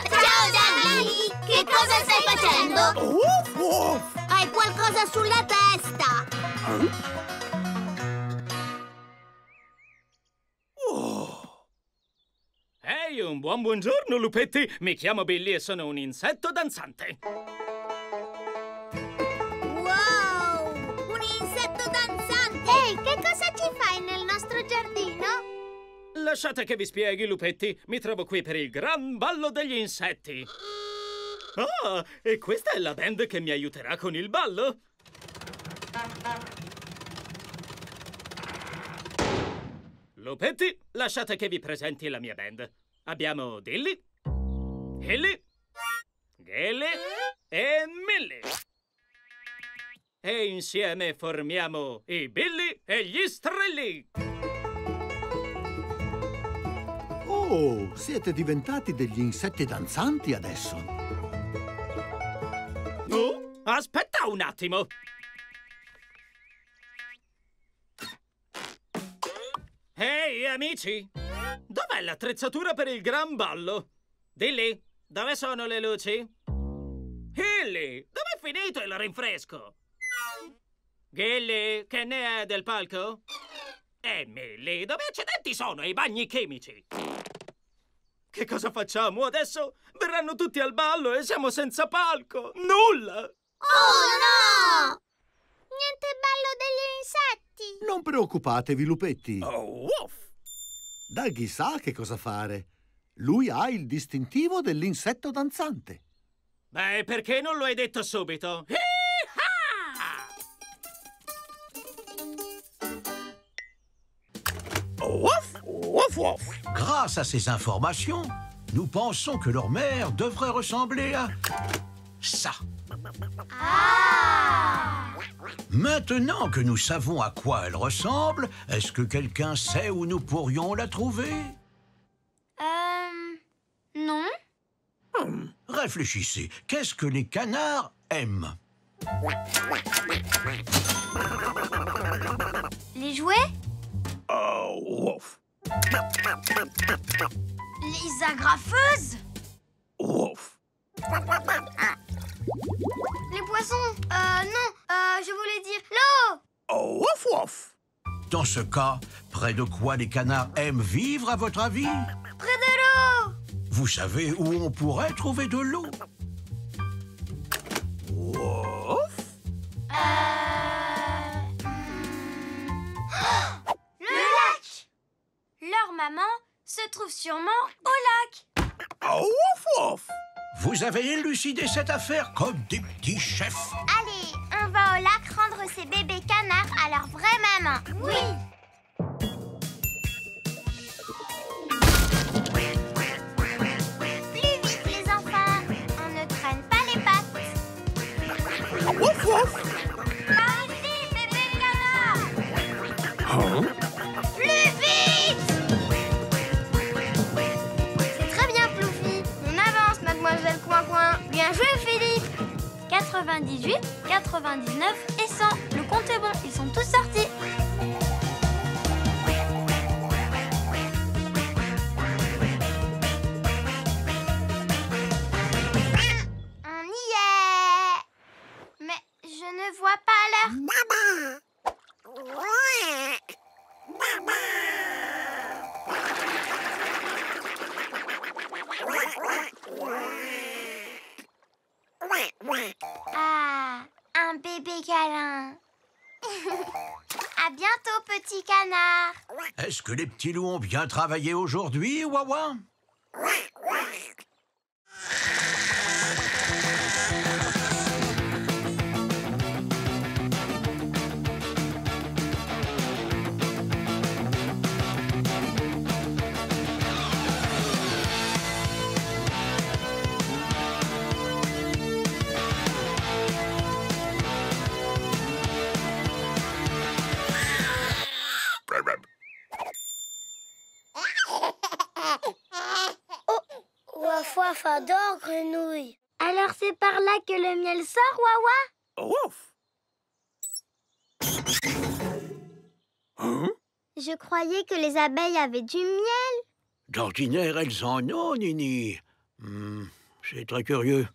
Ciao, Daggy! Che cosa stai facendo? Wouf, wouf. Hai qualcosa sulla testa! Buon buongiorno, lupetti. Mi chiamo Billy e sono un insetto danzante. Wow! Un insetto danzante! Ehi, che cosa ci fai nel nostro giardino? Lasciate che vi spieghi, lupetti. Mi trovo qui per il gran ballo degli insetti. Ah, e questa è la band che mi aiuterà con il ballo? Lupetti, lasciate che vi presenti la mia band. Abbiamo Dilly, Hilly, Gilly e Milly. E insieme formiamo i Billy e gli Strelli. Oh, siete diventati degli insetti danzanti adesso. Oh, aspetta un attimo. Ehi, amici! Dov'è l'attrezzatura per il gran ballo? Dilly, dove sono le luci? Hilly, dove è finito il rinfresco? Gilly, che ne è del palco? E Milly, dove accidenti sono i bagni chimici? Che cosa facciamo adesso? Verranno tutti al ballo e siamo senza palco! Nulla! Oh no! Niente ballo degli insetti! Non preoccupatevi, lupetti. Oh, uff! Daggy sa che cosa fare. Lui ha il distintivo dell'insetto danzante. Beh, perché non lo hai detto subito? Ouf, ouf, ouf. Grâce à ces informations, nous pensons que leur mère devrait ressembler à ça. Ah! Maintenant que nous savons à quoi elle ressemble, est-ce que quelqu'un sait où nous pourrions la trouver? Non. Réfléchissez, qu'est-ce que les canards aiment? Les jouets? Oh, ouf. Les agrafeuses? Ouf. Les poissons? Non, je voulais dire l'eau! Oh, ouf, ouf. Dans ce cas, près de quoi les canards aiment vivre, à votre avis? Près de l'eau! Vous savez où on pourrait trouver de l'eau? Ouf. Le lac! Leur maman se trouve sûrement au lac. Oh, ouf, ouf. Vous avez élucidé cette affaire comme des petits chefs. Allez, on va au lac rendre ces bébés canards à leur vraie maman. Oui. Plus vite les enfants, on ne traîne pas les pattes. Ouf, ouf. Par ici, bébé canard. Hein? Plus vite! C'est très bien, Fluffy. On avance, mademoiselle Coin-Coin. Bien joué, Philippe. 98, 99 et 100. Le compte est bon, ils sont tous sortis. On y est. Mais je ne vois pas l'heure. Ah, un bébé câlin. À bientôt, petit canard. Est-ce que les petits loups ont bien travaillé aujourd'hui, Wawa? Waf waf adore grenouille. Alors c'est par là que le miel sort, Wawa? Ouf. Hein? Je croyais que les abeilles avaient du miel. D'ordinaire, elles en ont, Nini. C'est très curieux.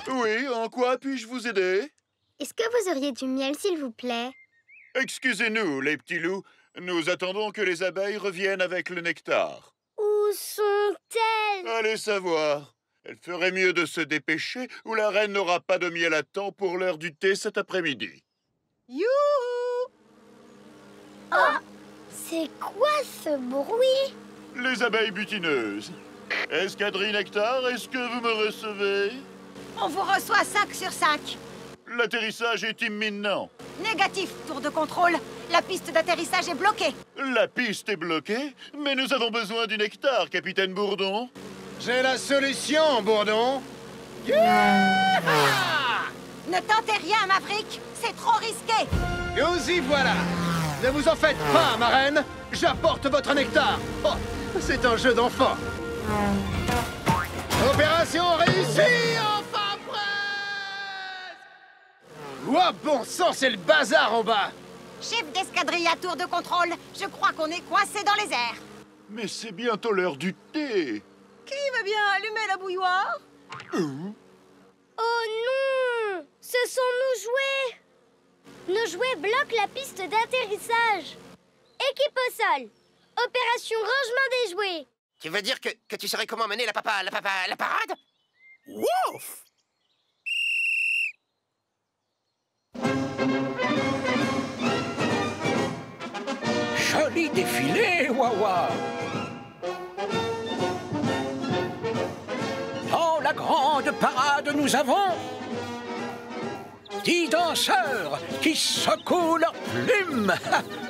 Oui, en quoi puis-je vous aider? Est-ce que vous auriez du miel, s'il vous plaît? Excusez-nous, les petits loups. Nous attendons que les abeilles reviennent avec le nectar. Où sont-elles? Allez savoir. Elle ferait mieux de se dépêcher ou la reine n'aura pas de miel à temps pour l'heure du thé cet après-midi. Youhou! Oh! C'est quoi ce bruit? Les abeilles butineuses. Escadrille Nectar, est-ce que vous me recevez? On vous reçoit 5 sur 5. L'atterrissage est imminent. Négatif, tour de contrôle. La piste d'atterrissage est bloquée. La piste est bloquée, mais nous avons besoin du nectar, capitaine Bourdon. J'ai la solution, Bourdon. Ne tentez rien, Maverick. C'est trop risqué. Nous y voilà. Ne vous en faites pas, ma reine. J'apporte votre nectar. Oh, c'est un jeu d'enfant. Opération réussie, enfin prête. Ouah, bon sang, c'est le bazar en bas. Chef d'escadrille à tour de contrôle, je crois qu'on est coincé dans les airs. Mais c'est bientôt l'heure du thé. Qui va bien allumer la bouilloire? Oh non! Ce sont nos jouets! Nos jouets bloquent la piste d'atterrissage. Équipe au sol. Opération rangement des jouets. Tu veux dire que tu saurais comment mener la parade? Wouf! Joli défilé, Wawa! Dans la grande parade, nous avons 10 danseurs qui secouent leurs plumes.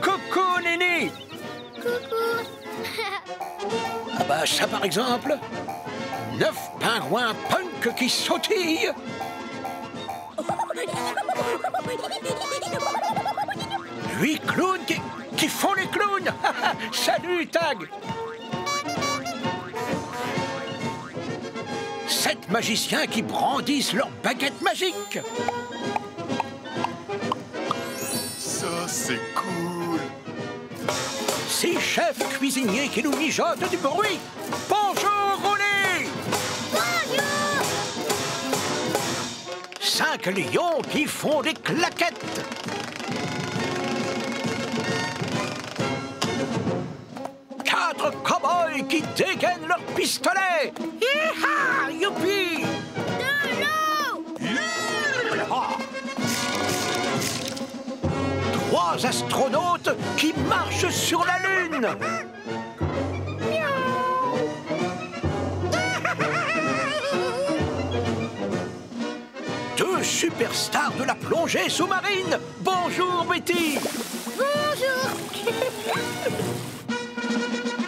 Coucou, Nini! Coucou. Ah bah ça, par exemple, 9 pingouins punk qui sautillent. 8 clowns qui font les clowns. Salut, Tag! 7 magiciens qui brandissent leurs baguettes magiques. Ça, c'est cool. 6 chefs cuisiniers qui nous mijotent du bruit. Bonjour, Roulé! Bonjour! 5 lions qui font des claquettes. 4 cow-boys qui dégainent leurs pistolets. Hi-ha! Youpi! De l'eau! 3 astronautes qui marchent sur la Lune. 2 superstars de la plongée sous-marine. Bonjour, Betty. Bonjour!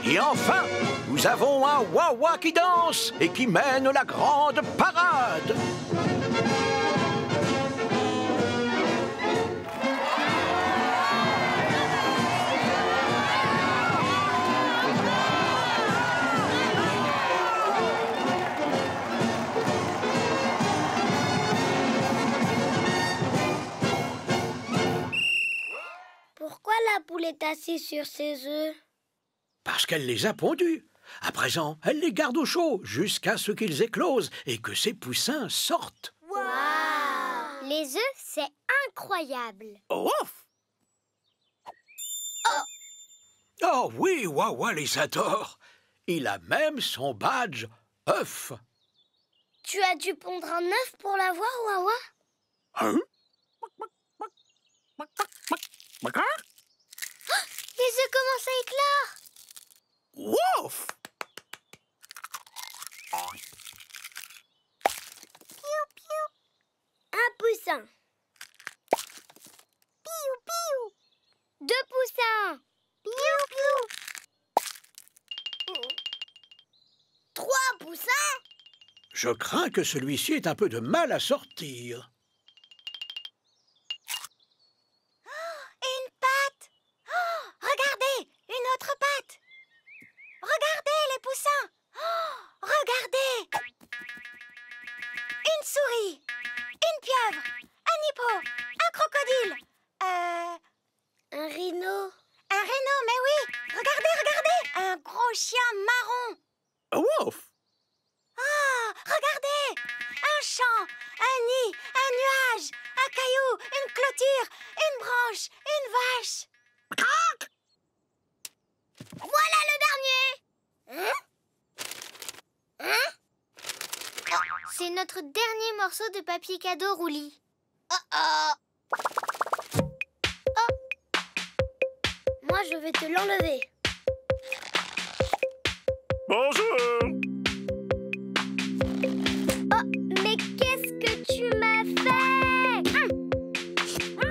Et enfin, nous avons un Wawa qui danse et qui mène la grande parade. Pourquoi la poule est assise sur ses œufs? Parce qu'elle les a pondus. À présent, elle les garde au chaud jusqu'à ce qu'ils éclosent et que ses poussins sortent. Waouh! Les œufs, c'est incroyable. Ouf! Oh oui, Wawa les adore. Il a même son badge œuf. Tu as dû pondre un œuf pour l'avoir, Wawa? Hein? Les œufs commencent à éclore. Wouf! Piou, piou. Un poussin. Piou, piou. 2 poussins. Piou, piou. 3 poussins. Je crains que celui-ci ait un peu de mal à sortir. Une patte. Oh, regardez, une autre patte. Regardez les poussins. Oh, regardez. Une souris, une pieuvre, un hippo, un crocodile. Un rhino. Un rhino, mais oui. Regardez, regardez. Un gros chien marron. Wouf! Ah, regardez. Un champ, un nid, un nuage, un caillou, une clôture, une branche, une vache. C'est notre dernier morceau de papier cadeau, Roulis. Moi, je vais te l'enlever. Bonjour. Oh, mais qu'est-ce que tu m'as fait? Oh.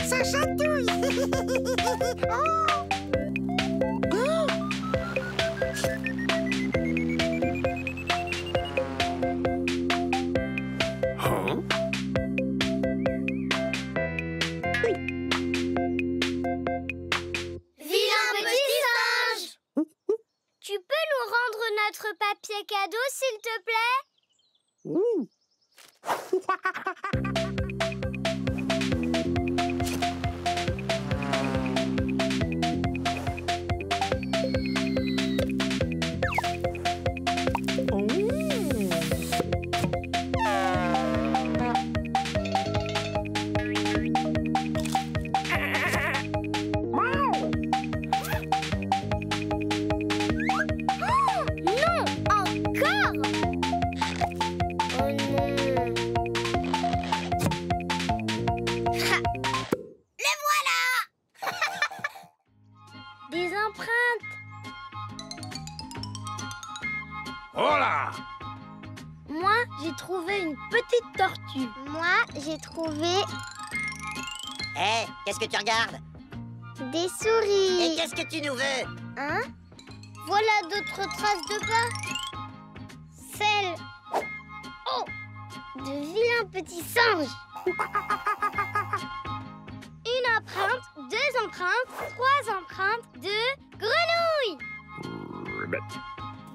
Ça chatouille. Vilain petit singe! Tu peux nous rendre notre papier cadeau, s'il te plaît? Non, encore! Oh non! Ha! Les voilà! Des empreintes! Voilà! Moi, j'ai trouvé une petite tortue. Moi, j'ai trouvé Hé, qu'est-ce que tu regardes? des souris. Et qu'est-ce que tu nous veux? Hein? Voilà d'autres traces de pas. Celles... Oh! De vilains petits singes. Une empreinte, deux empreintes, trois empreintes de grenouilles.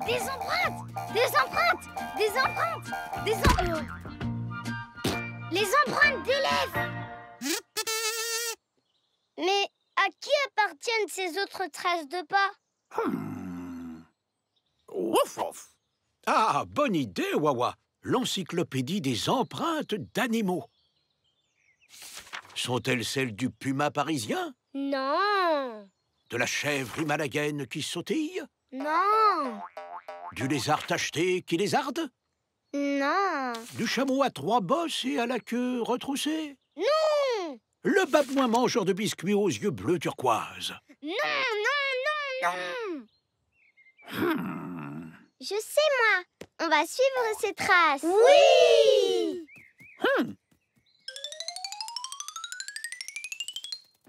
Des empreintes! Des empreintes! Des empreintes! Des empreintes! Les empreintes d'élèves! Mais à qui appartiennent ces autres traces de pas? Ouf, ouf. Ah, bonne idée, Wawa. L'encyclopédie des empreintes d'animaux. Sont-elles celles du puma parisien? Non! De la chèvre himalayenne qui sautille? Non! Du lézard tacheté qui lézarde? Non! Du chameau à trois bosses et à la queue retroussée? Non! Le babouin mangeur de biscuits aux yeux bleus turquoise? Non! Je sais, moi! On va suivre ces traces! Oui!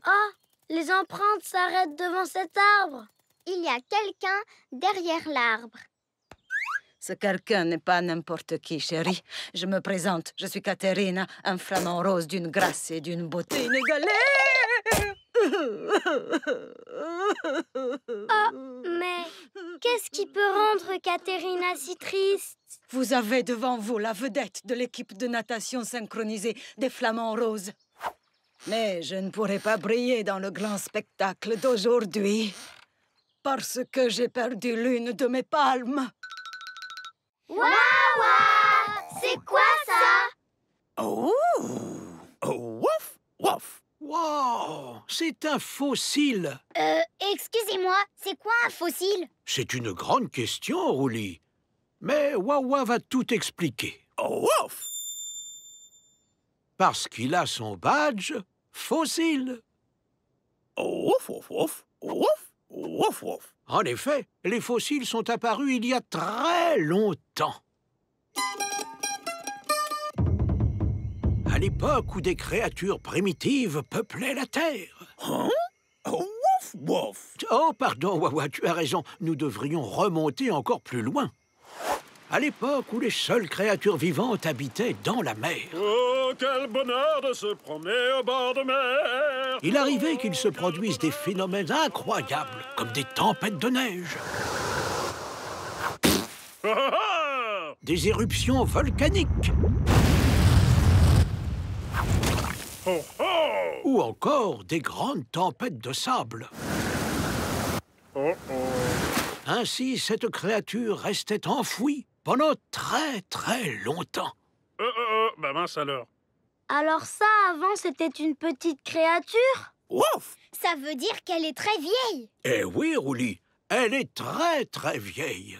Oh! Les empreintes s'arrêtent devant cet arbre! Il y a quelqu'un derrière l'arbre. Ce quelqu'un n'est pas n'importe qui, chérie. Je me présente, je suis Caterina, un flamant rose d'une grâce et d'une beauté inégalée. Oh, mais qu'est-ce qui peut rendre Caterina si triste? Vous avez devant vous la vedette de l'équipe de natation synchronisée des Flamants Roses. Mais je ne pourrai pas briller dans le grand spectacle d'aujourd'hui parce que j'ai perdu l'une de mes palmes. Waouh! C'est quoi ça? Oh! Oh, wouf, wouf! Wow! C'est un fossile! Excusez-moi, c'est quoi un fossile? C'est une grande question, Roulis. Mais Wawa va tout expliquer. Oh, wouf! Parce qu'il a son badge fossile. Oh, wouf, wouf, wouf, wouf, wouf, wouf. En effet, les fossiles sont apparus il y a très longtemps. À l'époque où des créatures primitives peuplaient la Terre. Hein? Oh, wouf, wouf. Oh, pardon, Wawa, tu as raison. Nous devrions remonter encore plus loin. À l'époque où les seules créatures vivantes habitaient dans la mer. Oh, quel bonheur de se promener au bord de mer! Il arrivait qu'il se produise des phénomènes incroyables, comme des tempêtes de neige. Oh, des éruptions volcaniques. Ou encore des grandes tempêtes de sable. Ainsi, cette créature restait enfouie pendant très très longtemps. Bah mince alors. Alors ça, avant, c'était une petite créature? Ouf! Ça veut dire qu'elle est très vieille. Eh oui, Rouli, elle est très très vieille.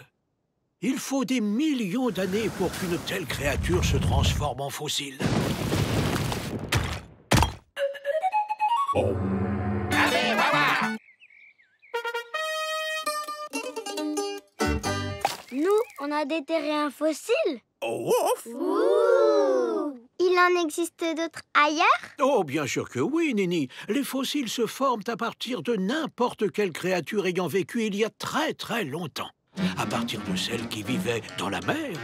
Il faut des millions d'années pour qu'une telle créature se transforme en fossile. Allez, Wawa! Nous, on a déterré un fossile. Oh, ouf! Ouh! Il en existe d'autres ailleurs? Oh, bien sûr que oui, Nini. Les fossiles se forment à partir de n'importe quelle créature ayant vécu il y a très très longtemps. À partir de celles qui vivaient dans la mer,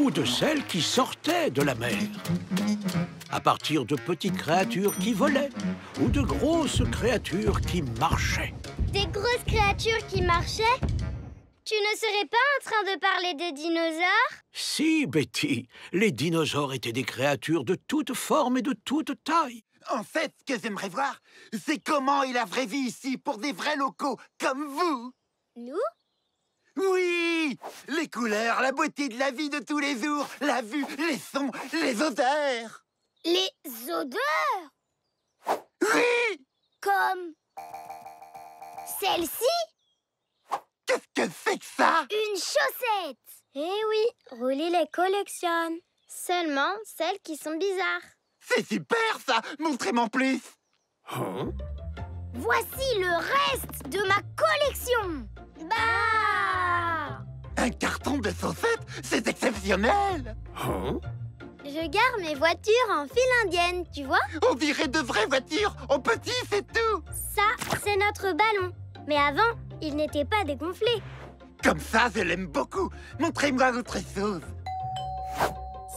ou de celles qui sortaient de la mer. À partir de petites créatures qui volaient, ou de grosses créatures qui marchaient. Des grosses créatures qui marchaient? Tu ne serais pas en train de parler de dinosaures? Si, Betty, les dinosaures étaient des créatures de toutes formes et de toutes tailles. En fait, ce que j'aimerais voir, c'est comment est la vraie vie ici pour des vrais locaux comme vous. Nous? Oui! Les couleurs, la beauté de la vie de tous les jours, la vue, les sons, les odeurs. Les odeurs? Oui! Comme celle-ci? Qu'est-ce que c'est que ça? Une chaussette! Eh oui, Rouli les collectionne. Seulement celles qui sont bizarres. C'est super ça! Montrez-moi plus! Hein? Voici le reste de ma collection! Bah! Un carton de chaussettes, c'est exceptionnel! Hein? Je garde mes voitures en file indienne, tu vois? On dirait de vraies voitures, en petit, c'est tout! Ça, c'est notre ballon. Mais avant, il n'était pas dégonflé. Comme ça, je l'aime beaucoup. Montrez-moi autre chose.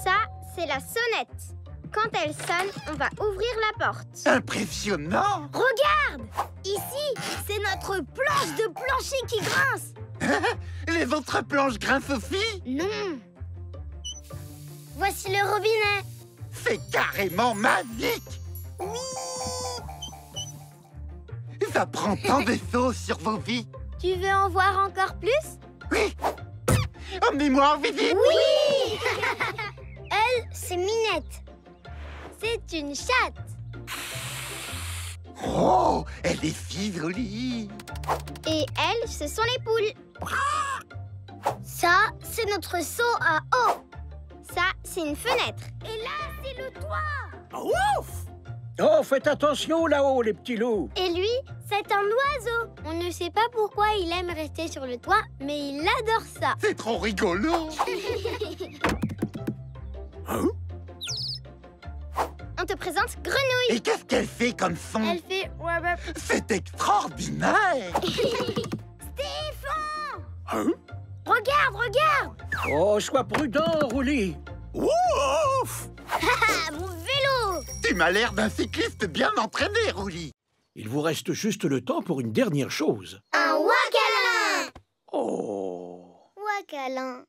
Ça, c'est la sonnette. Quand elle sonne, on va ouvrir la porte. Impressionnant! Regarde! Ici, c'est notre planche de plancher qui grince. Les autres planches grincent aussi? Non. Voici le robinet. C'est carrément magique! Oui! Ça prend tant de choses sur vos vies. Tu veux en voir encore plus? Oui! Emmenez-moi en visite! Oui! Elle, c'est Minette. C'est une chatte. Oh! Elle est si jolie! Et elles, ce sont les poules. Ça, c'est notre seau à eau. Ça, c'est une fenêtre. Et là, c'est le toit. Ouf! Oh, faites attention là-haut, les petits loups. Et lui, c'est un oiseau. On ne sait pas pourquoi il aime rester sur le toit, mais il adore ça. C'est trop rigolo! Hein? On te présente Grenouille. Et qu'est-ce qu'elle fait comme son? Elle fait... C'est extraordinaire! Stéphane! Hein? Regarde, regarde! Oh, sois prudent, Rouli. Ouf! Mon vélo! Tu m'as l'air d'un cycliste bien entraîné, Rouli. Il vous reste juste le temps pour une dernière chose. Un wacalin! Oh! Wacalin.